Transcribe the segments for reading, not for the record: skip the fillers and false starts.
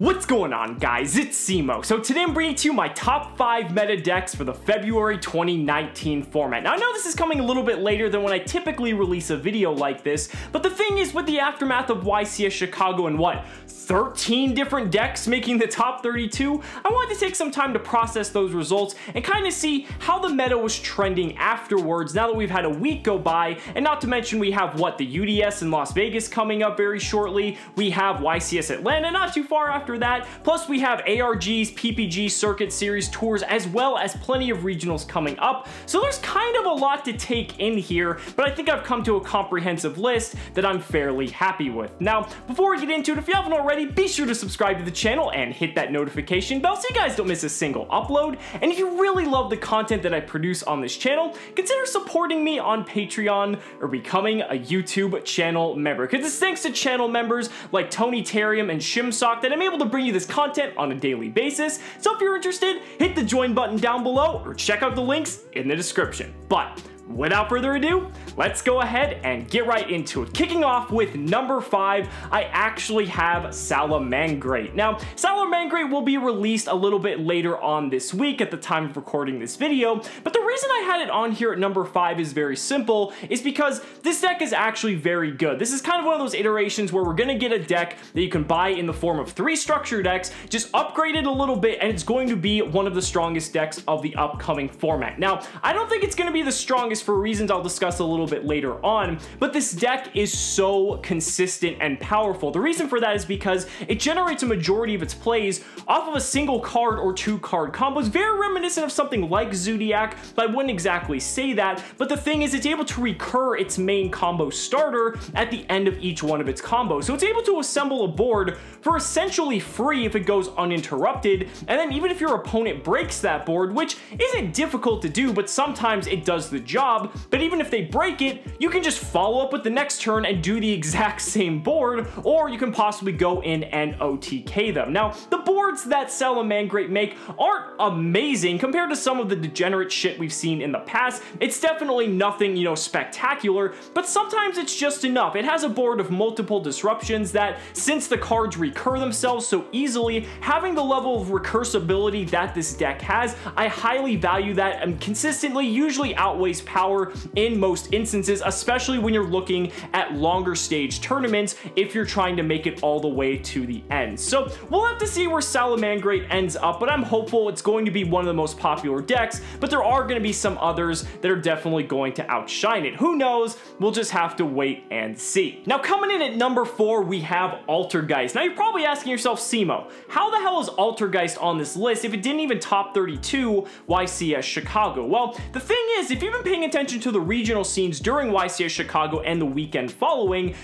What's going on, guys? It's Cimoooooooo. So today I'm bringing to you my top 5 meta decks for the February 2019 format. Now I know this is coming a little bit later than when I typically release a video like this, but the thing is, with the aftermath of YCS Chicago and 13 different decks making the top 32, I wanted to take some time to process those results and kind of see how the meta was trending afterwards now that we've had a week go by, and not to mention we have the UDS in Las Vegas coming up very shortly, we have YCS Atlanta not too far after that, plus we have ARGs, PPG, Circuit Series, Tours, as well as plenty of regionals coming up. So there's kind of a lot to take in here, but I think I've come to a comprehensive list that I'm fairly happy with. Now, before we get into it, if you haven't already, be sure to subscribe to the channel and hit that notification bell so you guys don't miss a single upload. And if you really love the content that I produce on this channel, consider supporting me on Patreon or becoming a YouTube channel member, because it's thanks to channel members like Tony Terrium and Shimsock that I'm able to bring you this content on a daily basis. So if you're interested, hit the join button down below or check out the links in the description. But without further ado, let's go ahead and get right into it. Kicking off with number 5, I actually have Salim Angry. Now, Salim Angry will be released a little bit later on this week at the time of recording this video, but the reason I had it on here at number 5 is very simple, is because this deck is actually very good. This is kind of one of those iterations where we're gonna get a deck that you can buy in the form of 3 structure decks, just upgrade it a little bit, and it's going to be one of the strongest decks of the upcoming format. Now, I don't think it's gonna be the strongest for reasons I'll discuss a little bit later on, but this deck is so consistent and powerful. The reason for that is because it generates a majority of its plays off of a single card or 2 card combos, very reminiscent of something like Zodiac, but I wouldn't exactly say that. But the thing is, it's able to recur its main combo starter at the end of each one of its combos. So it's able to assemble a board for essentially free if it goes uninterrupted, and then even if your opponent breaks that board, which isn't difficult to do, but sometimes it does the job. But even if they break it, you can just follow up with the next turn and do the exact same board, or you can possibly go in and OTK them. Now, the boards that Salim Angry make aren't amazing compared to some of the degenerate shit we've seen in the past. It's definitely nothing, spectacular, but sometimes it's just enough. It has a board of multiple disruptions that, since the cards recur themselves so easily, having the level of recursability that this deck has, I highly value that, and consistently usually outweighs power in most instances, especially when you're looking at longer stage tournaments if you're trying to make it all the way to the end. So we'll have to see where Salim Angry ends up, but I'm hopeful it's going to be one of the most popular decks, but there are going to be some others that are definitely going to outshine it. Who knows? We'll just have to wait and see. Now, coming in at number 4, we have Altergeist. Now, you're probably asking yourself, Cimo, how the hell is Altergeist on this list if it didn't even top 32 YCS Chicago? Well, the thing is, if you've been paying attention to the regional scenes during YCS Chicago and the weekend following,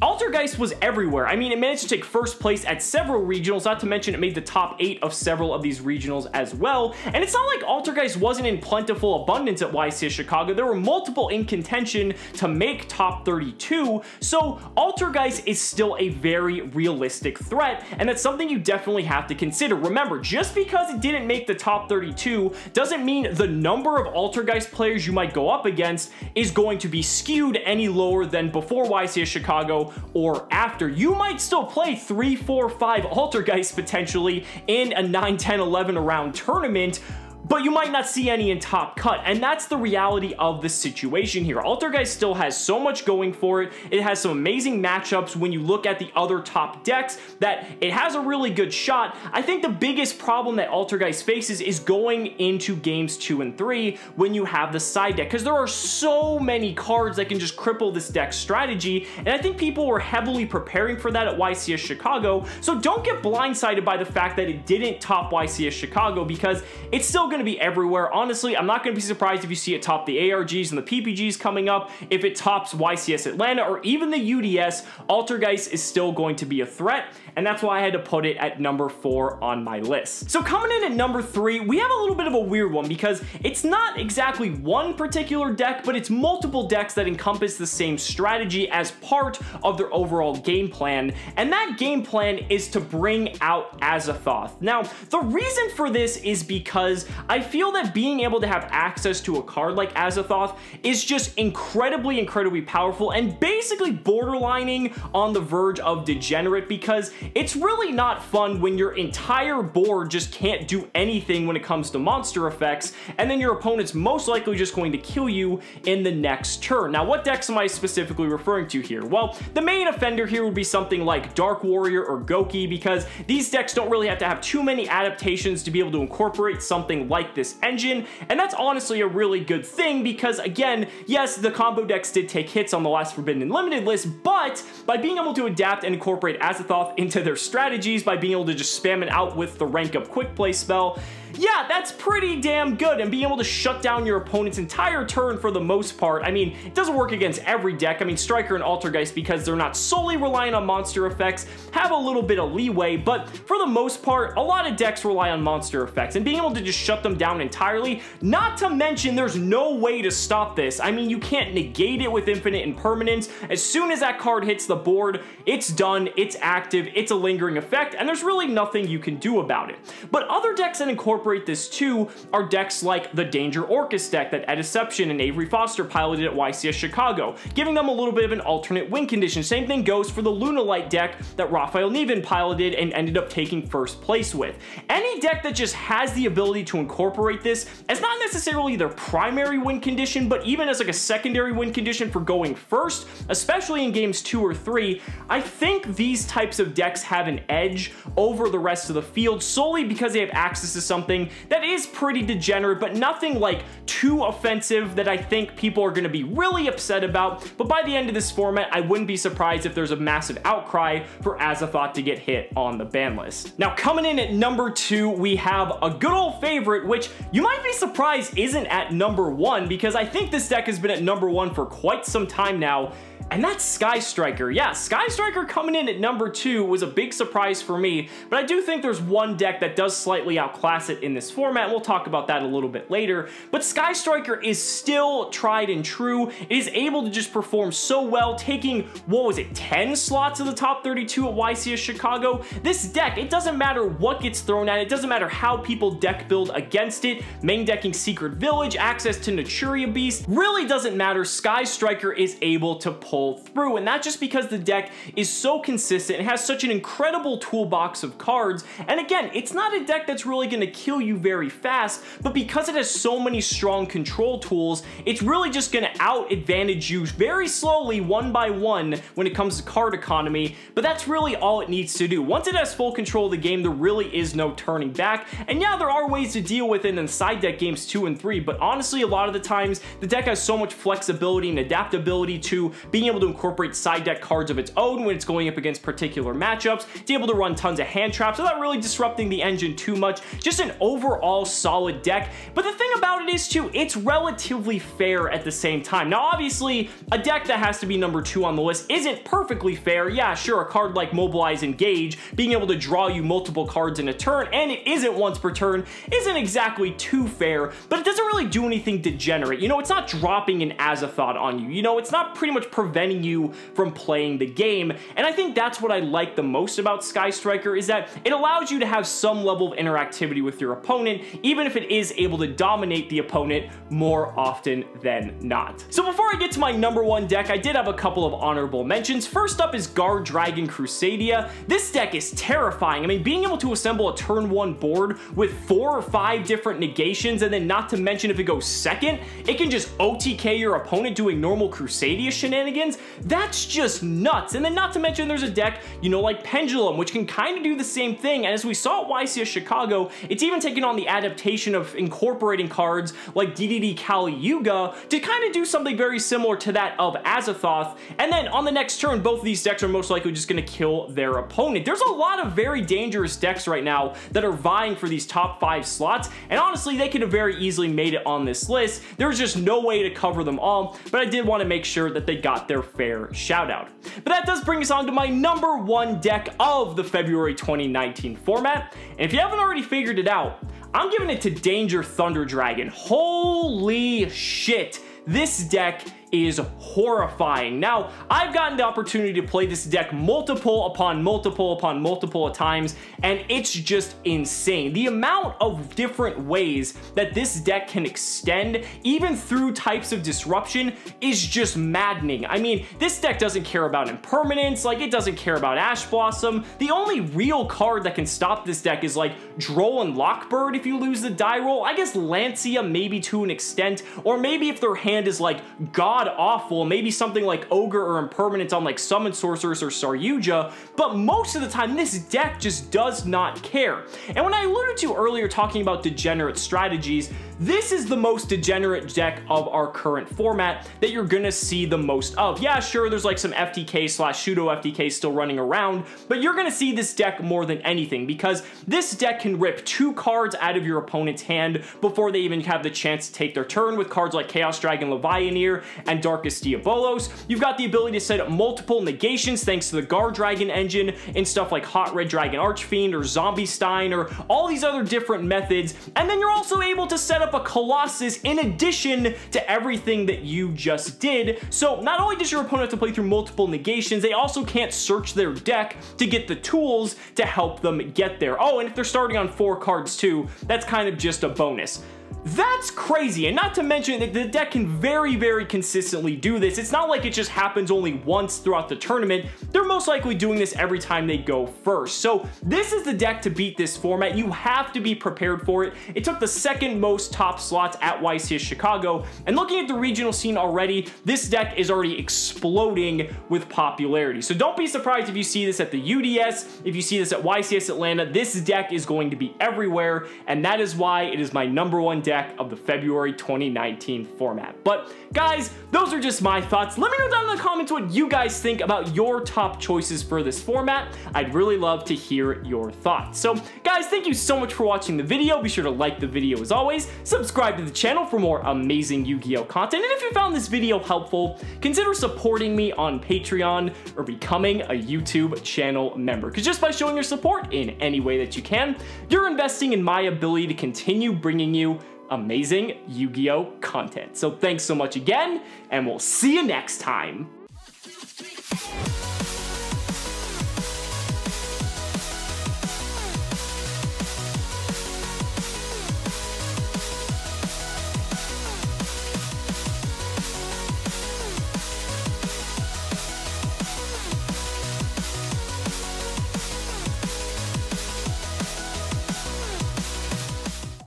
Altergeist was everywhere. I mean, it managed to take first place at several regionals, not to mention it made the top 8 of several of these regionals as well. And it's not like Altergeist wasn't in plentiful abundance at YCS Chicago. There were multiple in contention to make top 32, so Altergeist is still a very realistic threat, and that's something you definitely have to consider. Remember, just because it didn't make the top 32 doesn't mean the number of Altergeist players you might go up against is going to be skewed any lower than before YCS Chicago or after. You might still play 3, 4, 5 Altergeist potentially in a 9, 10, 11 round tournament, but you might not see any in top cut, and that's the reality of the situation here. Altergeist still has so much going for it. It has some amazing matchups when you look at the other top decks that it has a really good shot. I think the biggest problem that Altergeist faces is going into games 2 and 3 when you have the side deck, because there are so many cards that can just cripple this deck's strategy, and I think people were heavily preparing for that at YCS Chicago, so don't get blindsided by the fact that it didn't top YCS Chicago, because it's still going to be everywhere. Honestly, I'm not going to be surprised if you see it top the ARGs and the PPGs coming up. If it tops YCS Atlanta or even the UDS, Altergeist is still going to be a threat, and that's why I had to put it at number 4 on my list. So coming in at number 3, we have a little bit of a weird one, because it's not exactly one particular deck, but it's multiple decks that encompass the same strategy as part of their overall game plan, and that game plan is to bring out Azathoth. Now, the reason for this is because I feel that being able to have access to a card like Azathoth is just incredibly powerful, and basically borderlining on the verge of degenerate, because it's really not fun when your entire board just can't do anything when it comes to monster effects, and then your opponent's most likely just going to kill you in the next turn. Now, what decks am I specifically referring to here? Well, the main offender here would be something like Dark Warrior or Goki, because these decks don't really have to have too many adaptations to be able to incorporate something like this engine, and that's honestly a really good thing because, again, yes, the combo decks did take hits on the last Forbidden and Limited list, but by being able to adapt and incorporate Azathoth into their strategies, by being able to just spam it out with the rank up quick play spell, yeah, that's pretty damn good, and being able to shut down your opponent's entire turn for the most part. I mean, it doesn't work against every deck. I mean, Striker and Altergeist, because they're not solely relying on monster effects, have a little bit of leeway, but for the most part, a lot of decks rely on monster effects, and being able to just shut them down entirely, not to mention there's no way to stop this. I mean, you can't negate it with Infinite Impermanence. As soon as that card hits the board, it's done, it's active, it's a lingering effect, and there's really nothing you can do about it. But other decks that incorporate this too are decks like the Danger Orcus deck that Ed Deception and Avery Foster piloted at YCS Chicago, giving them a little bit of an alternate win condition. Same thing goes for the Lunalight deck that Raphael Neven piloted and ended up taking first place with. Any deck that just has the ability to incorporate this as not necessarily their primary win condition, but even as like a secondary win condition for going first, especially in games 2 or 3, I think these types of decks have an edge over the rest of the field solely because they have access to something that is pretty degenerate, but nothing like too offensive that I think people are going to be really upset about. But by the end of this format, I wouldn't be surprised if there's a massive outcry for Azathoth to get hit on the ban list. Now, coming in at number 2, we have a good old favorite, which you might be surprised isn't at number 1, because I think this deck has been at number 1 for quite some time now, and that's Sky Striker. Yeah, Sky Striker coming in at number 2 was a big surprise for me, but I do think there's one deck that does slightly outclass it in this format, and we'll talk about that a little bit later. But Sky Striker is still tried and true. It is able to just perform so well, taking, what was it, 10 slots of the top 32 at YCS Chicago? This deck, it doesn't matter what gets thrown at it, doesn't matter how people deck build against it, main decking Secret Village, access to Naturia Beast, really doesn't matter. Sky Striker is able to pull through, and that's just because the deck is so consistent and has such an incredible toolbox of cards. And again, it's not a deck that's really going to kill you very fast, but because it has so many strong control tools, it's really just going to out advantage you very slowly, one by one, when it comes to card economy. But that's really all it needs to do. Once it has full control of the game, there really is no turning back. And yeah, there are ways to deal with it in side deck games 2 and 3, but honestly, a lot of the times the deck has so much flexibility and adaptability to being able to incorporate side deck cards of its own when it's going up against particular matchups. It's able to run tons of hand traps without really disrupting the engine too much. Just an overall solid deck. But the thing about it is too, it's relatively fair at the same time. Now, obviously, a deck that has to be number 2 on the list isn't perfectly fair. Yeah, sure, a card like Mobilize Engage, being able to draw you multiple cards in a turn, and it isn't once per turn, isn't exactly too fair, but it doesn't really do anything degenerate. You know, it's not dropping an Azathoth on you. You know, it's not pretty much preventing you from playing the game, and I think that's what I like the most about Sky Striker, is that it allows you to have some level of interactivity with your opponent, even if it is able to dominate the opponent more often than not. So before I get to my number 1 deck, I did have a couple of honorable mentions. First up is Guard Dragon Crusadia. This deck is terrifying. I mean, being able to assemble a turn 1 board with 4 or 5 different negations, and then not to mention if it goes second, it can just OTK your opponent doing normal Crusadia shenanigans. That's just nuts. And then not to mention there's a deck, you know, like Pendulum, which can kind of do the same thing. And as we saw at YCS Chicago, it's even taken on the adaptation of incorporating cards like DDD Kali Yuga to kind of do something very similar to that of Azathoth. And then on the next turn, both of these decks are most likely just going to kill their opponent. There's a lot of very dangerous decks right now that are vying for these top 5 slots. And honestly, they could have very easily made it on this list. There's just no way to cover them all, but I did want to make sure that they got their fair shout out. But that does bring us on to my number 1 deck of the February 2019 format. And if you haven't already figured it out, I'm giving it to Danger Thunder Dragon. Holy shit. This deck is horrifying. Now, I've gotten the opportunity to play this deck multiple upon multiple times, and it's just insane. The amount of different ways that this deck can extend, even through types of disruption, is just maddening. I mean, this deck doesn't care about impermanence, like it doesn't care about Ash Blossom. The only real card that can stop this deck is like Droll and Lockbird if you lose the die roll. I guess Lancia maybe to an extent, or maybe if their hand is like god awful, maybe something like Ogre or Impermanence on like Summon Sorceress or Saryuja, but most of the time this deck just does not care. And when I alluded to earlier talking about degenerate strategies, this is the most degenerate deck of our current format that you're gonna see the most of. Yeah, sure, there's like some FTK / pseudo FTK still running around, but you're gonna see this deck more than anything because this deck can rip 2 cards out of your opponent's hand before they even have the chance to take their turn with cards like Chaos Dragon Levianeer and Darkest Diabolos. You've got the ability to set up multiple negations thanks to the Guard Dragon engine in stuff like Hot Red Dragon Archfiend or Zombie Stein or all these other different methods, and then you're also able to set up a Colossus in addition to everything that you just did. So not only does your opponent have to play through multiple negations, they also can't search their deck to get the tools to help them get there. Oh, and if they're starting on 4 cards too, that's kind of just a bonus. That's crazy, and not to mention that the deck can very consistently do this. It's not like it just happens only once throughout the tournament. They're most likely doing this every time they go first. So this is the deck to beat this format. You have to be prepared for it. It took the 2nd most top slots at YCS Chicago, and looking at the regional scene already, this deck is already exploding with popularity. So don't be surprised if you see this at the UDS, if you see this at YCS Atlanta. This deck is going to be everywhere, and that is why it is my #1 deck of the February 2019 format. But guys, those are just my thoughts. Let me know down in the comments what you guys think about your top choices for this format. I'd really love to hear your thoughts. So guys, thank you so much for watching the video. Be sure to like the video as always, subscribe to the channel for more amazing Yu-Gi-Oh content, and if you found this video helpful, consider supporting me on Patreon or becoming a YouTube channel member, because just by showing your support in any way that you can, you're investing in my ability to continue bringing you amazing Yu-Gi-Oh content. So thanks so much again, and we'll see you next time.